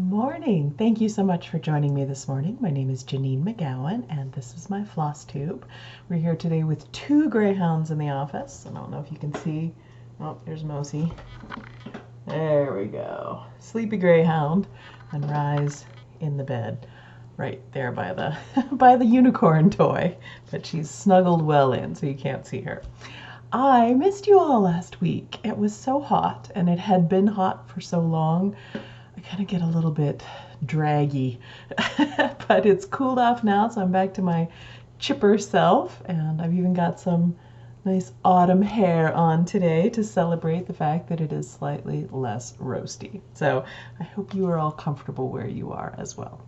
morning. Thank you so much for joining me this morning. My name is Janine McGowan, and this is my Flosstube. We're here today with two greyhounds in the office. I don't know if you can see. Oh, there's Mosey. There we go. Sleepy greyhound and Rise in the bed right there by the by the unicorn toy, but she's snuggled well in so you can't see her. I missed you all last week. It was so hot, and it had been hot for so long. I kind of get a little bit draggy, but it's cooled off now, so I'm back to my chipper self, and I've even got some nice autumn hair on today to celebrate the fact that it is slightly less roasty. So I hope you are all comfortable where you are as well.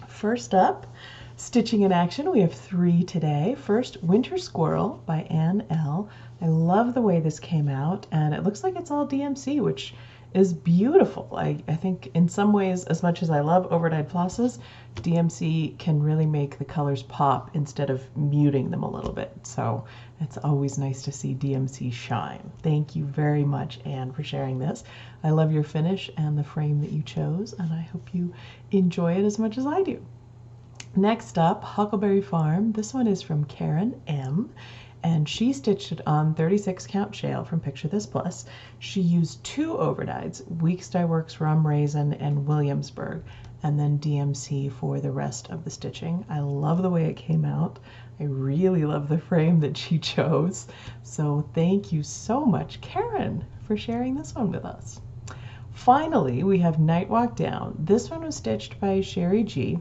First up, stitching in action, we have 3 today. First, Winter Squirrel by Ann L. I love the way this came out, and it looks like it's all DMC, which is beautiful. I think in some ways, as much as I love overdyed flosses, DMC can really make the colors pop instead of muting them a little bit. So it's always nice to see DMC shine. Thank you very much, Anne, for sharing this. I love your finish and the frame that you chose, and I hope you enjoy it as much as I do. Next up, Huckleberry Farm. This one is from Karen M. And she stitched it on 36 count shale from Picture This Plus. She used 2 overdyes, Weeks Dye Works Rum Raisin and Williamsburg, and then DMC for the rest of the stitching. I love the way it came out. I really love the frame that she chose. So thank you so much, Karen, for sharing this one with us. Finally, we have Night Walk Down. This one was stitched by Sherry G,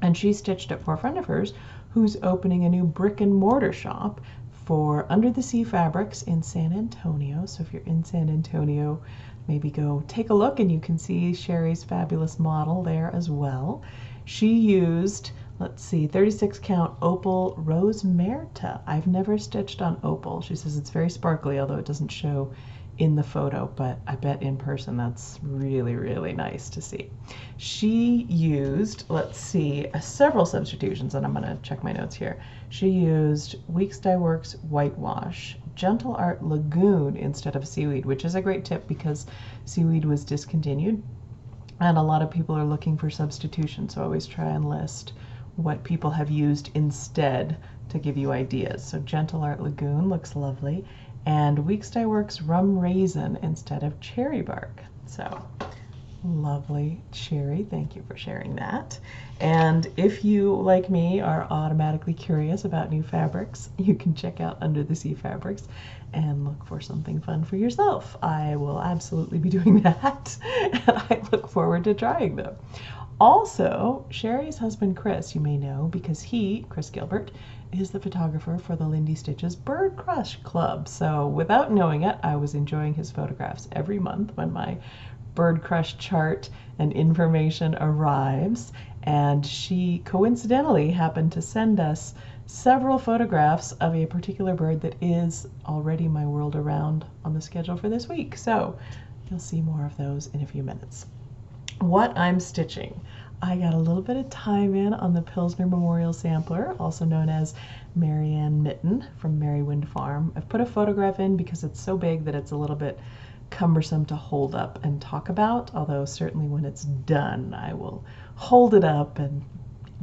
and she stitched it for a friend of hers who's opening a new brick and mortar shop for Under the Sea Fabrics in San Antonio. So if you're in San Antonio, maybe go take a look and you can see Sherry's fabulous model there as well. She used, let's see, 36 count Opal Rose Merta. I've never stitched on Opal. She says it's very sparkly, although it doesn't show in the photo, but I bet in person that's really, really nice to see. She used, let's see, several substitutions, and I'm going to check my notes here. She used Weeks Dye Works Whitewash, Gentle Art Lagoon instead of Seaweed, which is a great tip because Seaweed was discontinued, and a lot of people are looking for substitutions, so I always try and list what people have used instead to give you ideas. So Gentle Art Lagoon looks lovely, and Weeks Dye Works Rum Raisin instead of Cherry Bark. So lovely, Sherry. Thank you for sharing that. And if you, like me, are automatically curious about new fabrics, you can check out Under the Sea Fabrics and look for something fun for yourself. I will absolutely be doing that, and I look forward to trying them. Also, Sherry's husband Chris, you may know, because he, Chris Gilbert, is the photographer for the Lindy Stitches Bird Crush Club. So without knowing it, I was enjoying his photographs every month when my Bird Crush chart and information arrives. And she coincidentally happened to send us several photographs of a particular bird that is already my world around on the schedule for this week. So you'll see more of those in a few minutes. What I'm stitching. I got a little bit of time in on the Pilsner Memorial Sampler, also known as Marianne Mitton from Merry Wind Farm. I've put a photograph in because it's so big that it's a little bit cumbersome to hold up and talk about, although certainly when it's done, I will hold it up and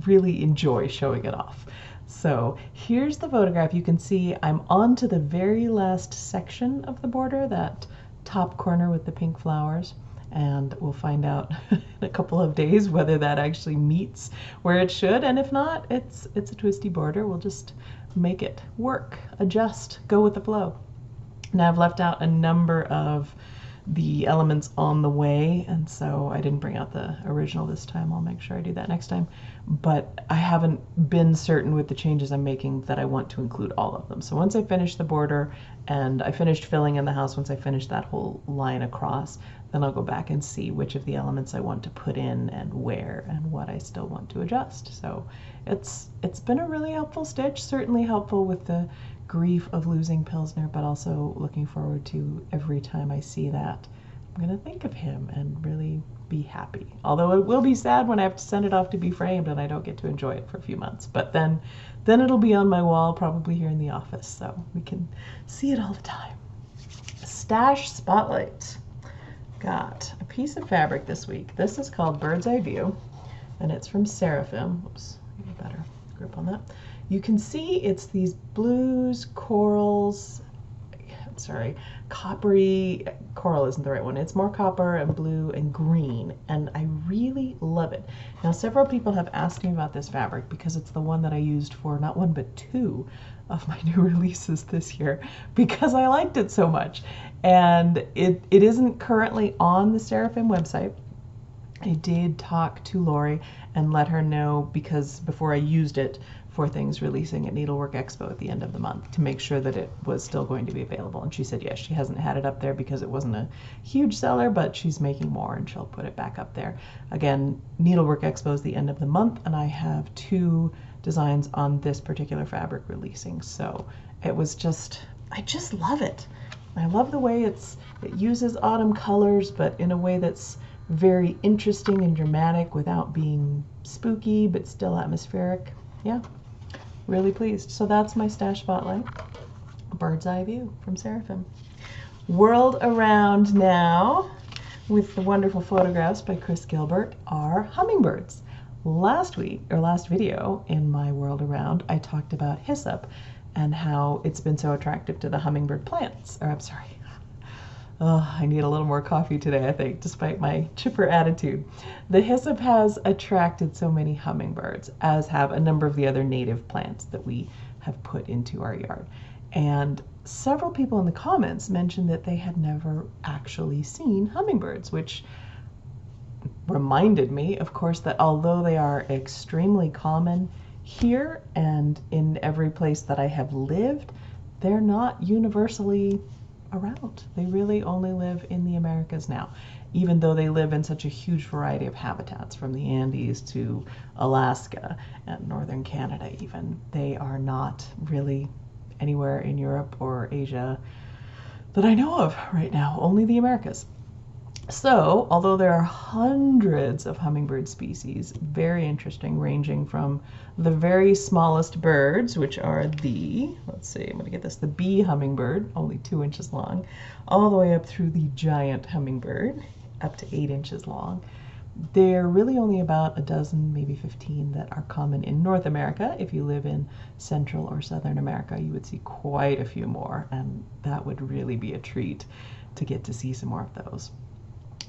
really enjoy showing it off. So here's the photograph. You can see I'm on to the very last section of the border, that top corner with the pink flowers. And we'll find out in a couple of days whether that actually meets where it should, and if not, it's a twisty border. We'll just make it work, adjust, go with the flow. Now I've left out a number of the elements on the way, and so I didn't bring out the original this time. I'll make sure I do that next time, but I haven't been certain with the changes I'm making that I want to include all of them. So once I finish the border and I finished filling in the house, once I finish that whole line across, then I'll go back and see which of the elements I want to put in and where, and what I still want to adjust. So it's been a really helpful stitch, certainly helpful with the grief of losing Pilsner, but also looking forward to every time I see that, I'm going to think of him and really be happy. Although it will be sad when I have to send it off to be framed and I don't get to enjoy it for a few months. But then it'll be on my wall, probably here in the office, so we can see it all the time. Stash Spotlight. Got a piece of fabric this week. This is called Bird's Eye View, and it's from Seraphim. Oops, maybe a better grip on that. You can see it's these blues, corals, sorry, coppery, coral isn't the right one. It's more copper and blue and green, and I really love it. Now, several people have asked me about this fabric because it's the one that I used for not one but two of my new releases this year because I liked it so much. And it isn't currently on the Seraphim website. I did talk to Lori and let her know, because before I used it for things releasing at Needlework Expo at the end of the month, to make sure that it was still going to be available. And she said yes, she hasn't had it up there because it wasn't a huge seller, but she's making more and she'll put it back up there. Again, Needlework Expo is the end of the month, and I have 2 designs on this particular fabric releasing. So it was just, I just love it. I love the way it uses autumn colors, but in a way that's very interesting and dramatic without being spooky, but still atmospheric. Yeah, really pleased. So that's my stash spotlight, Bird's Eye View from Seraphim. World Around now, with the wonderful photographs by Chris Gilbert, are hummingbirds. Last video in my World Around, I talked about hyssop and how it's been so attractive to the hummingbird plants. Or I'm sorry, I need a little more coffee today, I think, despite my chipper attitude. The hyssop has attracted so many hummingbirds, as have a number of the other native plants that we have put into our yard. And several people in the comments mentioned that they had never actually seen hummingbirds, which reminded me, of course, that although they are extremely common here and in every place that I have lived, they're not universally around. They really only live in the Americas now, even though they live in such a huge variety of habitats, from the Andes to Alaska and northern Canada even. They are not really anywhere in Europe or Asia that I know of right now, only the Americas. So, although there are hundreds of hummingbird species, very interesting, ranging from the very smallest birds, which are the, let's see, I'm going to get this, the bee hummingbird, only 2 inches long, all the way up through the giant hummingbird, up to 8 inches long. There are really only about a dozen, maybe 15, that are common in North America. If you live in Central or Southern America, you would see quite a few more, and that would really be a treat to get to see some more of those.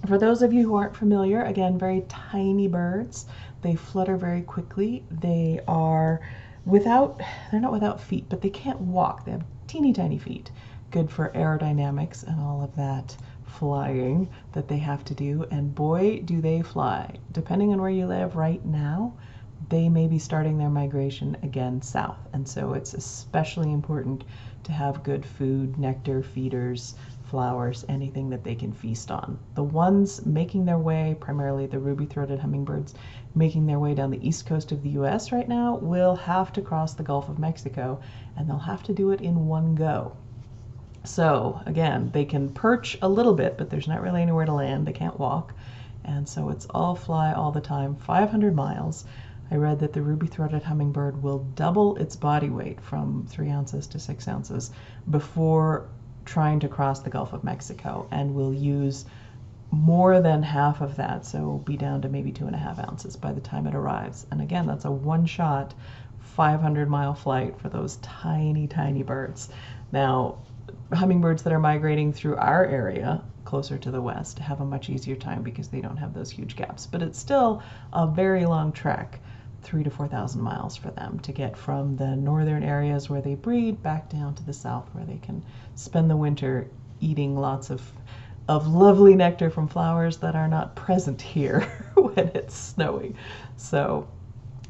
For those of you who aren't familiar, again, very tiny birds. They flutter very quickly. They are they're not without feet, but they can't walk. They have teeny tiny feet, good for aerodynamics and all of that flying that they have to do. And boy, do they fly. Depending on where you live right now, they may be starting their migration again south. And so it's especially important to have good food, nectar, feeders, flowers, anything that they can feast on. The ones making their way, primarily the ruby-throated hummingbirds, making their way down the east coast of the US right now, will have to cross the Gulf of Mexico, and they'll have to do it in one go. So again, they can perch a little bit, but there's not really anywhere to land. They can't walk, and so it's all fly all the time, 500 miles. I read that the ruby-throated hummingbird will double its body weight from 3 ounces to 6 ounces before trying to cross the Gulf of Mexico, and will use more than half of that, so be down to maybe 2.5 ounces by the time it arrives. And again, that's a one-shot 500-mile flight for those tiny, tiny birds. Now, hummingbirds that are migrating through our area closer to the west have a much easier time because they don't have those huge gaps, but it's still a very long trek, 3,000 to 4,000 miles for them to get from the northern areas where they breed back down to the south, where they can spend the winter eating lots of lovely nectar from flowers that are not present here when it's snowy. So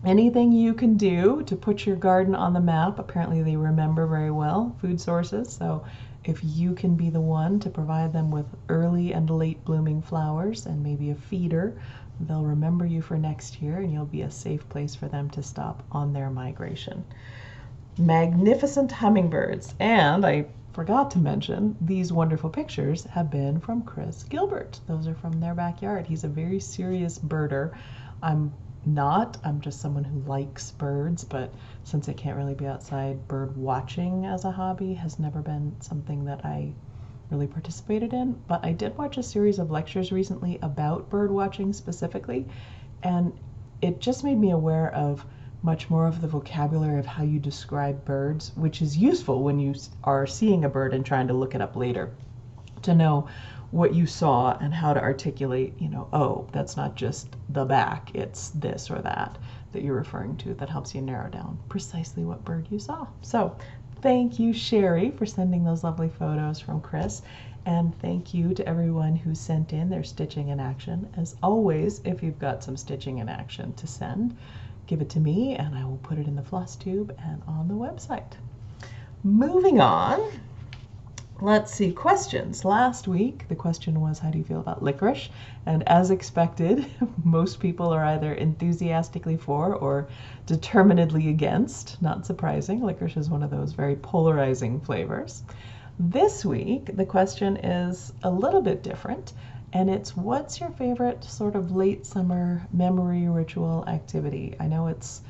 anything you can do to put your garden on the map, apparently they remember very well food sources. So if you can be the one to provide them with early and late blooming flowers and maybe a feeder, they'll remember you for next year, and you'll be a safe place for them to stop on their migration. Magnificent hummingbirds. And I forgot to mention, these wonderful pictures have been from Chris Gilbert. Those are from their backyard. He's a very serious birder. I'm just someone who likes birds, but since I can't really be outside, bird watching as a hobby has never been something that I really participated in, but I did watch a series of lectures recently about bird watching specifically, and it just made me aware of much more of the vocabulary of how you describe birds, which is useful when you are seeing a bird and trying to look it up later, to know what you saw and how to articulate, oh, that's not just the back, it's this or that you're referring to. That helps you narrow down precisely what bird you saw. So thank you, Sherry, for sending those lovely photos from Chris. And thank you to everyone who sent in their stitching in action. As always, if you've got some stitching in action to send, give it to me and I will put it in the Flosstube and on the website. Moving on. Let's see, questions. Last week, the question was, how do you feel about licorice? And as expected, most people are either enthusiastically for or determinedly against. Not surprising, licorice is one of those very polarizing flavors. This week, the question is a little bit different, and it's, what's your favorite sort of late summer memory ritual activity? I know it's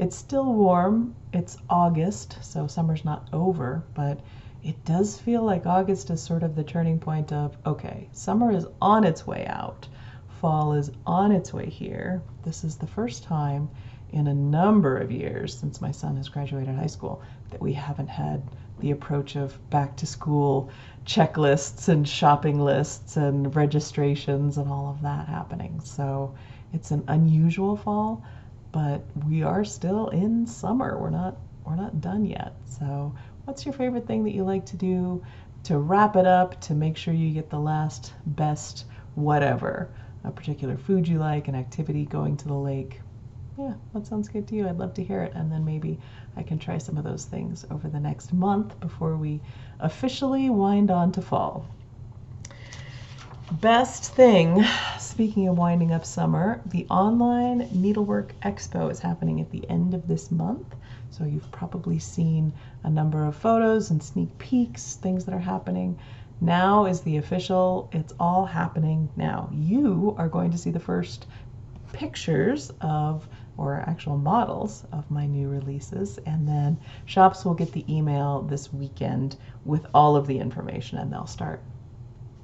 still warm, it's August, so summer's not over, but it does feel like August is sort of the turning point of, okay, summer is on its way out. Fall is on its way here. This is the first time in a number of years since my son has graduated high school that we haven't had the approach of back to school checklists and shopping lists and registrations and all of that happening. So it's an unusual fall, but we are still in summer. We're not done yet. So what's your favorite thing that you like to do to wrap it up, to make sure you get the last best whatever? A particular food you like, an activity, going to the lake. Yeah, that sounds good to you. I'd love to hear it. And then maybe I can try some of those things over the next month before we officially wind on to fall. Best thing, speaking of winding up summer, the online Needlework Expo is happening at the end of this month. So you've probably seen a number of photos and sneak peeks, things that are happening. Now is the official, it's all happening now. You are going to see the first pictures of, or actual models of, my new releases, and then shops will get the email this weekend with all of the information, and they'll start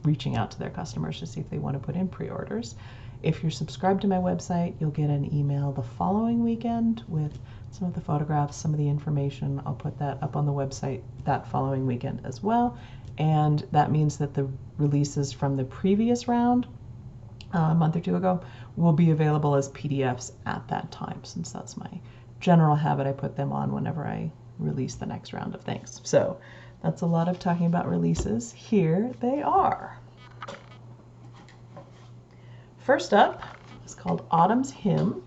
reaching out to their customers to see if they want to put in pre-orders. If you're subscribed to my website, you'll get an email the following weekend with some of the photographs, some of the information. I'll put that up on the website that following weekend as well. And that means that the releases from the previous round, a month or two ago, will be available as PDFs at that time, since that's my general habit. I put them on whenever I release the next round of things. So that's a lot of talking about releases. Here they are. First up is called Autumn's Hymn.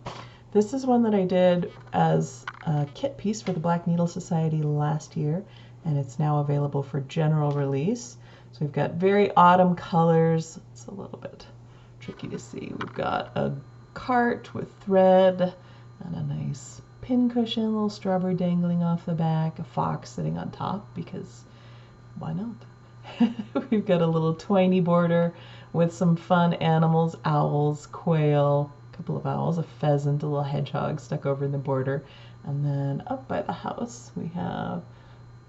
This is one that I did as a kit piece for the Black Needle Society last year, and it's now available for general release. So we've got very autumn colors. It's a little bit tricky to see. We've got a cart with thread and a nice pin cushion, a little strawberry dangling off the back, a fox sitting on top, because why not? We've got a little twiny border with some fun animals, owls, quail, a couple of owls, a pheasant, a little hedgehog stuck over in the border. And then up by the house we have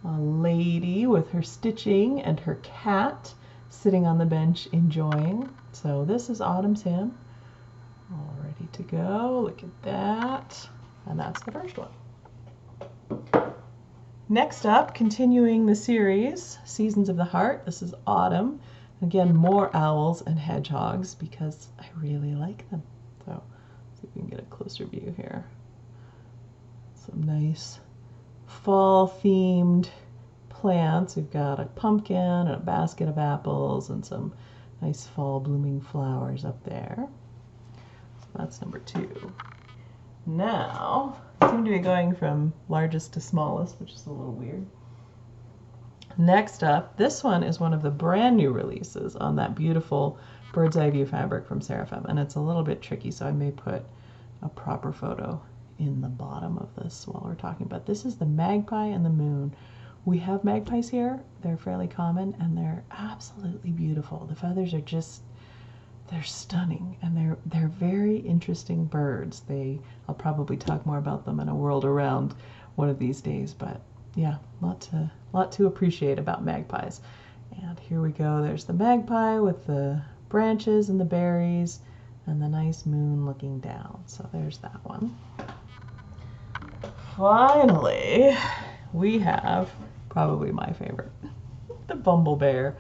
a lady with her stitching and her cat sitting on the bench enjoying. So this is Autumn's Hymn. All ready to go. Look at that. And that's the first one. Next up, continuing the series, Seasons of the Heart. This is autumn. Again, more owls and hedgehogs because I really like them. So let's see if we can get a closer view here. Some nice fall-themed plants. We've got a pumpkin and a basket of apples and some nice fall blooming flowers up there. So that's number 2. Now, I seem to be going from largest to smallest, which is a little weird. Next up, this one is one of the brand new releases on that beautiful bird's eye view fabric from Seraphim, and it's a little bit tricky, so I may put a proper photo in the bottom of this while we're talking about. This is the Magpie and the Moon. We have magpies here. They're fairly common, and they're absolutely beautiful. The feathers are just, they're stunning, and they're very interesting birds. I'll probably talk more about them in a world around one of these days, but yeah, lot to appreciate about magpies. And here we go. There's the magpie with the branches and the berries and the nice moon looking down. So there's that one. Finally, we have probably my favorite, the BumbleBear.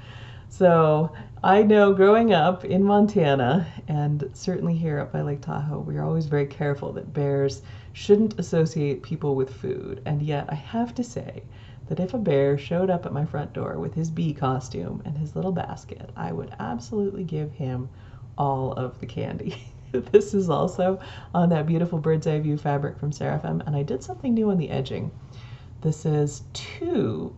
So I know growing up in Montana, and certainly here up by Lake Tahoe, we are always very careful that bears shouldn't associate people with food. And yet I have to say that if a bear showed up at my front door with his bee costume and his little basket, I would absolutely give him all of the candy. This is also on that beautiful bird's eye view fabric from Seraphim, and I did something new on the edging. This is 2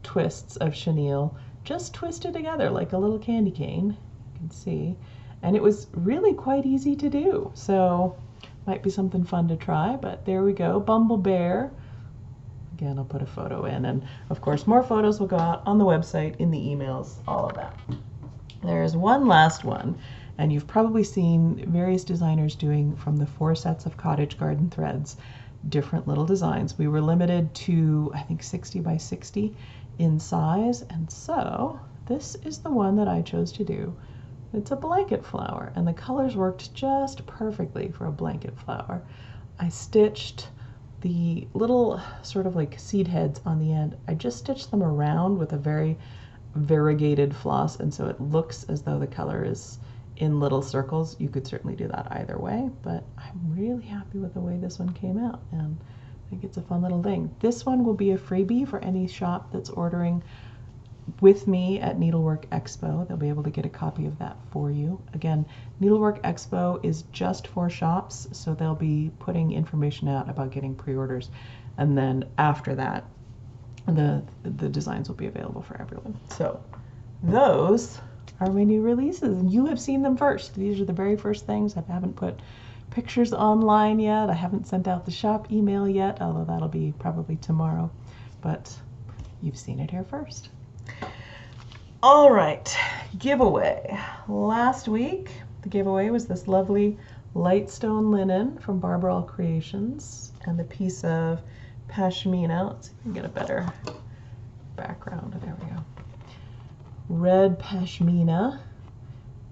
twists of chenille just twisted together like a little candy cane, you can see, and it was really quite easy to do, so might be something fun to try. But there we go, BumbleBear. Again, I'll put a photo in, and of course more photos will go out on the website, in the emails, all of that. There's one last one, and you've probably seen various designers doing from the 4 sets of cottage garden threads different little designs. We were limited to, I think, 60 by 60 in size, and so this is the one that I chose to do. It's a blanket flower, and the colors worked just perfectly for a blanket flower. I stitched the little sort of like seed heads on the end. I just stitched them around with a very variegated floss, and so it looks as though the color is in little circles. You could certainly do that either way, but I'm really happy with the way this one came out, and I think it's a fun little thing. This one will be a freebie for any shop that's ordering with me at Needlework Expo. They'll be able to get a copy of that for you. Again, Needlework Expo is just for shops, so they'll be putting information out about getting pre-orders, and then after that the designs will be available for everyone. So those are my new releases, and you have seen them first. These are the very first things. I haven't put pictures online yet. I haven't sent out the shop email yet, although that'll be probably tomorrow, but you've seen it here first. All right, giveaway. Last week, the giveaway was this lovely Lightstone linen from Barbaral Creations and a piece of pashmina. Let's see if we can get a better background. There we go. Red pashmina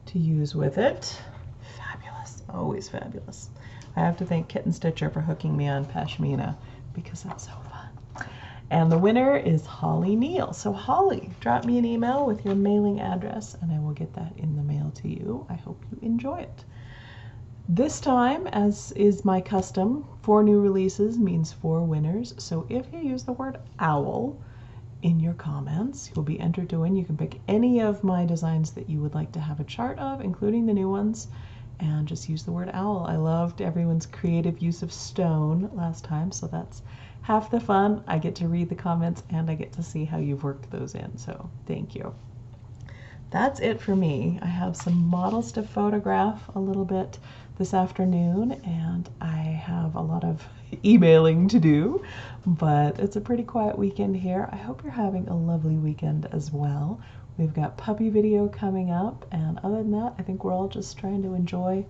to use with it. Fabulous, always fabulous. I have to thank Kitten Stitcher for hooking me on pashmina because that's so fun. And the winner is Holly Neal. So Holly, drop me an email with your mailing address and I will get that in the mail to you. I hope you enjoy it. This time, as is my custom, 4 new releases means 4 winners. So if you use the word owl in your comments, you'll be entered to win. You can pick any of my designs that you would like to have a chart of, including the new ones, and just use the word owl. I loved everyone's creative use of stone last time, so that's half the fun. I get to read the comments and I get to see how you've worked those in, so thank you. That's it for me. I have some models to photograph a little bit this afternoon, and I have a lot of emailing to do, but it's a pretty quiet weekend here. I hope you're having a lovely weekend as well. We've got puppy video coming up, and other than that, I think we're all just trying to enjoy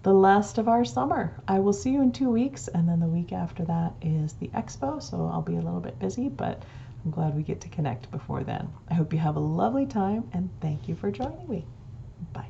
the last of our summer. I will see you in 2 weeks, and then the week after that is the expo, so I'll be a little bit busy, but I'm glad we get to connect before then. I hope you have a lovely time, and thank you for joining me. Bye.